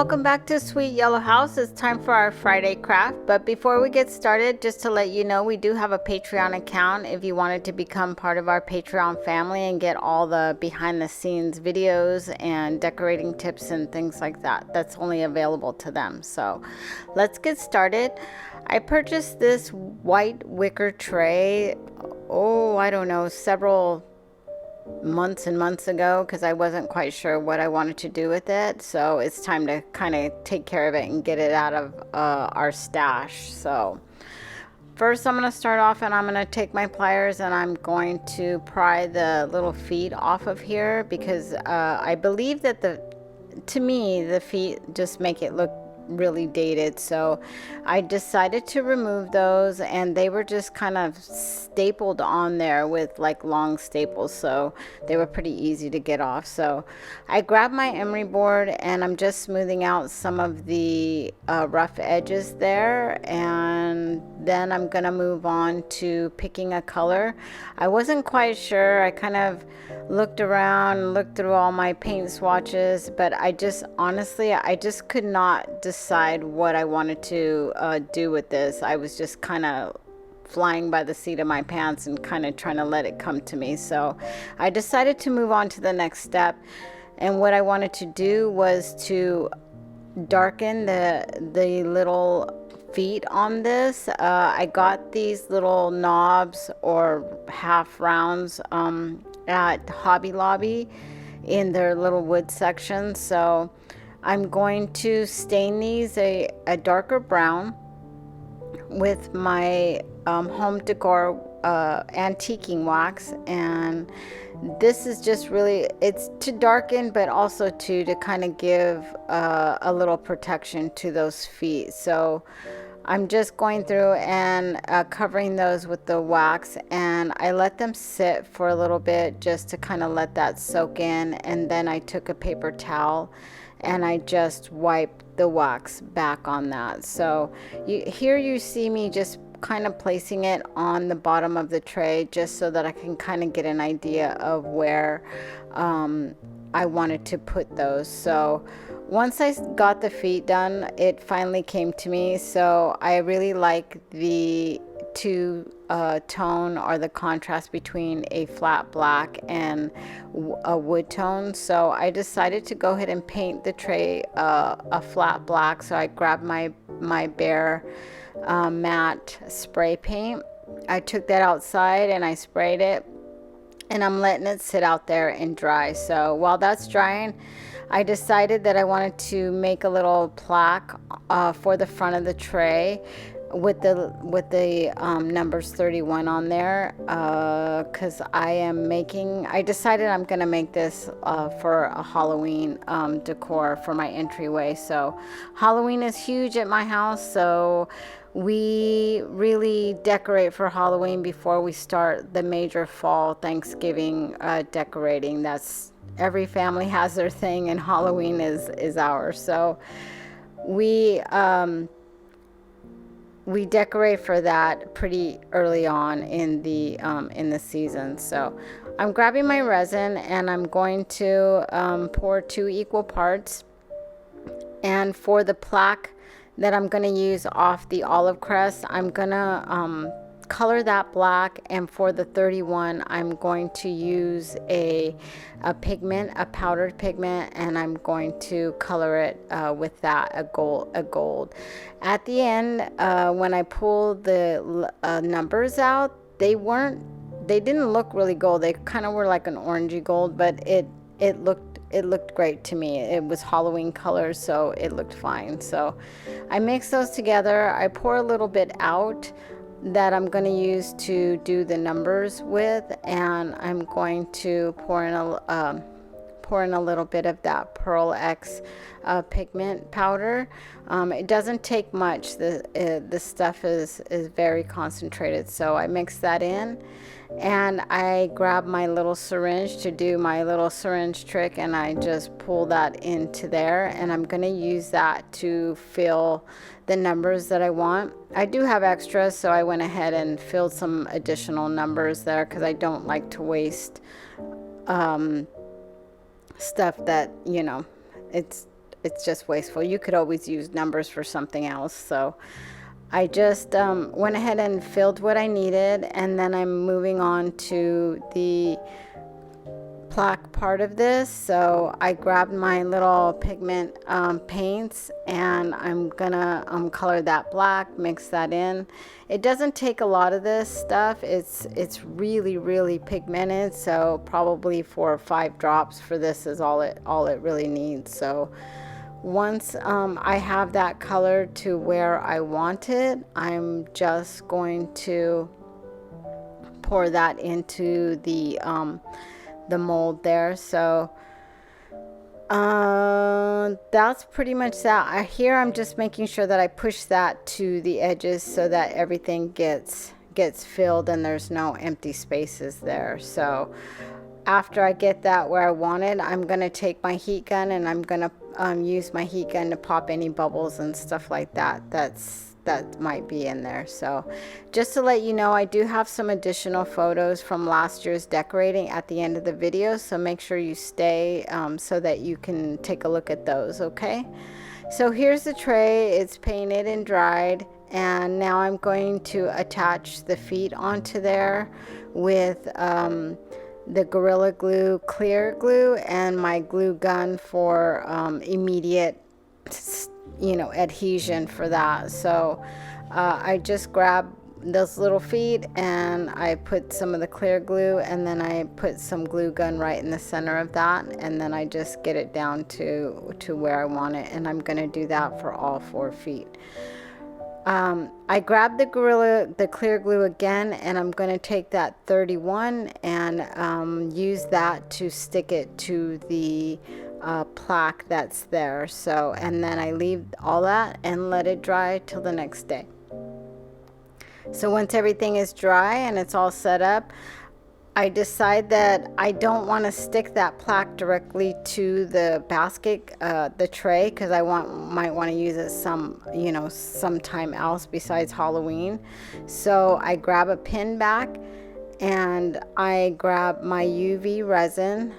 welcome back to Sweet Yellow House. It's time for our Friday craft, but before we get started, just to let you know, we do have a Patreon account if you wanted to become part of our Patreon family and get all the behind the scenes videos and decorating tips and things like that. That's only available to them. So let's get started. I purchased this white wicker tray, I don't know, several months and months ago, because I wasn't quite sure what I wanted to do with it. So it's time to kind of take care of it and get it out of our stash. So first I'm going to start off, and I'm going to take my pliers and I'm going to pry the little feet off of here, because I believe that to me the feet just make it look really dated. So I decided to remove those, and they were just kind of stapled on there with like long staples, so they were pretty easy to get off. So I grabbed my emery board and I'm just smoothing out some of the rough edges there, and then I'm gonna move on to picking a color. I wasn't quite sure. I kind of looked around, looked through all my paint swatches, but I just could not decide what I wanted to do with this. I was just kind of flying by the seat of my pants and kind of trying to let it come to me. So I decided to move on to the next step, and what I wanted to do was to darken the little feet on this. I got these little knobs or half rounds at Hobby Lobby in their little wood section. So I'm going to stain these a darker brown with my home decor antiquing wax, and this is just really, it's to darken but also to kind of give a little protection to those feet. So I'm just going through and covering those with the wax, and I let them sit for a little bit just to kind of let that soak in, and then I took a paper towel and I just wiped the wax back on that. So here you see me just kind of placing it on the bottom of the tray, just so that I can kind of get an idea of where I wanted to put those. So once I got the feet done, it finally came to me. So I really like the two-tone or the contrast between a flat black and a wood tone. So I decided to go ahead and paint the tray a flat black. So I grabbed my Behr matte spray paint. I took that outside and I sprayed it, and I'm letting it sit out there and dry. So while that's drying, I decided that I wanted to make a little plaque for the front of the tray with the numbers 31 on there, because I decided I'm gonna make this for a Halloween decor for my entryway. So Halloween is huge at my house, so we really decorate for Halloween before we start the major fall Thanksgiving decorating. That's, every family has their thing, and Halloween is ours. So we decorate for that pretty early on in the season. So I'm grabbing my resin and I'm going to pour 2 equal parts. And for the plaque that I'm going to use off the olive crest, I'm going to color that black, and for the 31 I'm going to use a pigment, a powdered pigment, and I'm going to color it with that a gold. At the end, when I pulled the numbers out, they didn't look really gold. They kind of were like an orangey gold, but it looked great to me. It was Halloween colors, so it looked fine. So I mix those together. I pour a little bit out that I'm going to use to do the numbers with, and I'm going to pour in a little bit of that Pearl X pigment powder. It doesn't take much. The stuff is very concentrated, so I mix that in, and I grab my little syringe to do my little syringe trick, and I just pull that into there, and I'm going to use that to fill the numbers that I want. I do have extras, so I went ahead and filled some additional numbers there, because I don't like to waste stuff that, it's it's just wasteful. You could always use numbers for something else. So I just went ahead and filled what I needed, and then I'm moving on to the plaque part of this. So I grabbed my little pigment paints, and I'm gonna color that black, mix that in. It doesn't take a lot of this stuff. It's really pigmented, so probably 4 or 5 drops for this is all it really needs. So once I have that color to where I want it, I'm just going to pour that into the mold there. So that's pretty much that. Here I'm just making sure that I push that to the edges so that everything gets filled and there's no empty spaces there. So after I get that where I want it, I'm gonna take my heat gun and I'm gonna use my heat gun to pop any bubbles and stuff like that that might be in there. So just to let you know, I do have some additional photos from last year's decorating at the end of the video, so make sure you stay so that you can take a look at those. Okay, so here's the tray. It's painted and dried, and now I'm going to attach the feet onto there with the Gorilla Glue clear glue and my glue gun for immediate adhesion for that. So I just grab those little feet and I put some of the clear glue, and then I put some glue gun right in the center of that, and then I just get it down to where I want it, and I'm going to do that for all 4 feet. I grabbed the clear glue again, and I'm going to take that 31 and use that to stick it to the plaque that's there. So, and then I leave all that and let it dry till the next day. So once everything is dry and it's all set up, I decide that I don't want to stick that plaque directly to the basket, the tray, because I might want to use it sometime else besides Halloween. So I grab a pin back and I grab my UV resin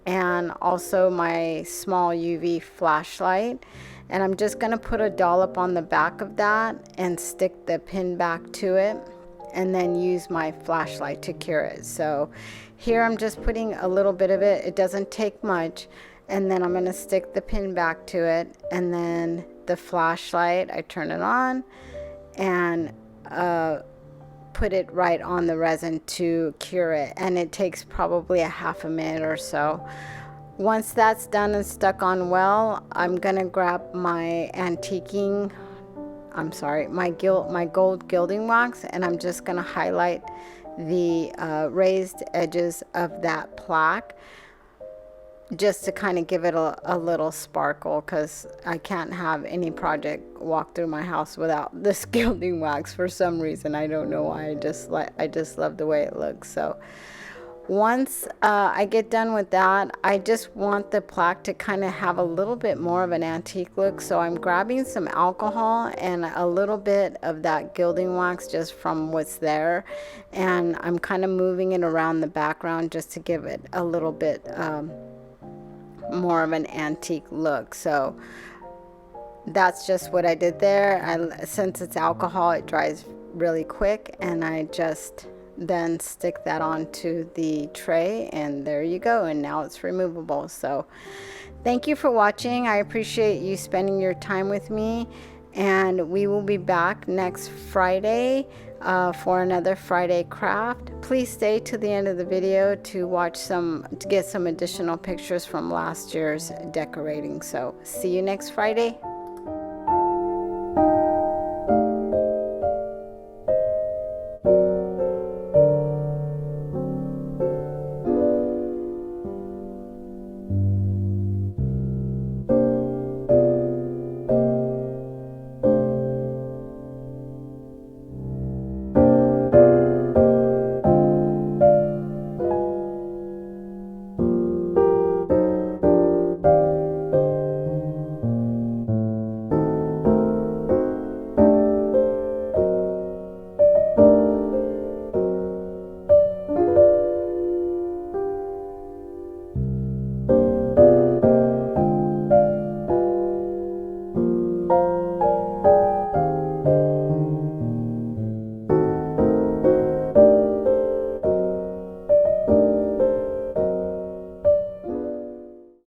and also my small UV flashlight, and I'm just going to put a dollop on the back of that and stick the pin back to it, and then use my flashlight to cure it. So here I'm just putting a little bit of it. It doesn't take much, and then I'm going to stick the pin back to it, and then the flashlight, I turn it on and put it right on the resin to cure it, and it takes probably a half a minute or so. Once that's done and stuck on well, I'm gonna grab my my gold gilding wax, and I'm just gonna highlight the raised edges of that plaque just to kind of give it a little sparkle, because I can't have any project walk through my house without this gilding wax for some reason. I don't know why. I just love the way it looks. So once I get done with that, I just want the plaque to kind of have a little bit more of an antique look. So I'm grabbing some alcohol and a little bit of that gilding wax just from what's there, and I'm kind of moving it around the background just to give it a little bit more of an antique look. So that's just what I did there. Since it's alcohol, it dries really quick, and I just then stick that onto the tray, and there you go, and now it's removable. So thank you for watching. I appreciate you spending your time with me, and we will be back next Friday for another Friday craft. Please stay to the end of the video to get some additional pictures from last year's decorating. So see you next Friday.